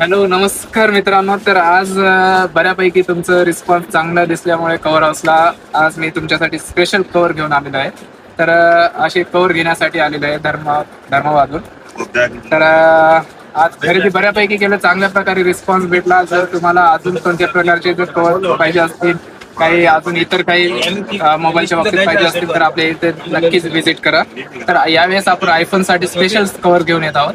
Hello, नमस्कार मित्रांनो. तर आज बऱ्यापैकी तुमचं रिस्पॉन्स चांगला दिसल्यामुळे कव्हर हाऊसला आज मी तुमच्यासाठी स्पेशल कव्हर घेऊन आलेलो आहे. तर अशी कव्हर घेण्यासाठी आलेलो आहे धर्माबादून. तर आज खरेदी बऱ्यापैकी केलं, चांगल्या प्रकारे रिस्पॉन्स भेटला. जर तुम्हाला अजून कोणत्या प्रकारचे जर कव्हर पाहिजे असतील, काही अजून इतर काही मोबाईलच्या बाबतीत पाहिजे असतील, तर आपल्या इथे नक्कीच व्हिजिट करा. तर यावेळेस आपण आयफोनसाठी स्पेशल कव्हर घेऊन येत आहोत.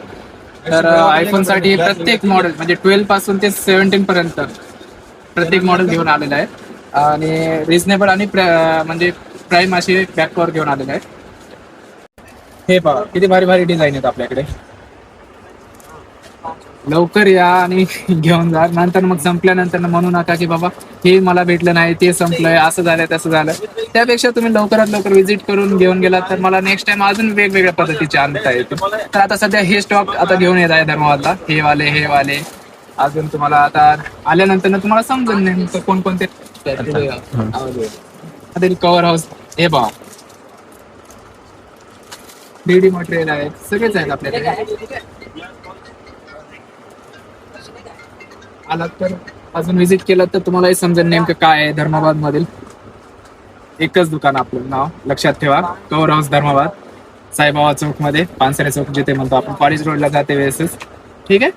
तर आयफोन साठी प्रत्येक मॉडेल म्हणजे 12 पासून ते 17 पर्यंत प्रत्येक मॉडेल घेऊन आलेलं आहे आणि रिझनेबल आणि म्हणजे प्राईम असे बॅक कव्हर घेऊन आलेले आहे. हे पहा किती भारी भारी डिझाईन आहेत आपल्याकडे. लवकर या आणि घेऊन जा. नंतर मग संपल्यानंतर म्हणू नका की बाबा हे मला भेटलं नाही, ते संपलंय, असं झालं तसं झालं. त्यापेक्षा तुम्ही लवकरात लवकर व्हिजिट करून घेऊन गेलात तर मला नेक्स्ट टाइम अजून वेगवेगळ्या पद्धतीचे आणता येतील. तर आता सध्या हे स्टॉक आता घेऊन येत आहे धर्माबादला. हे वाले अजून तुम्हाला आता आल्यानंतर तुम्हाला समजून नेमकं कोणकोणते कव्हर हाऊस. हे बघा 3D मटेरियल आहे, सगळेच आहेत आपल्याकडे. आलात तर अजून व्हिजिट केलं तर तुम्हालाही समजेल नेमकं काय आहे धर्माबाद मधील. एकच दुकान, आपलं नाव लक्षात ठेवा, कव्हर हाऊस धर्माबाद, साईबाबा चौक मध्ये, पानसरे चौक जिथे म्हणतो आपण, कॉलेज रोडला जाते वेळेसच. ठीक आहे.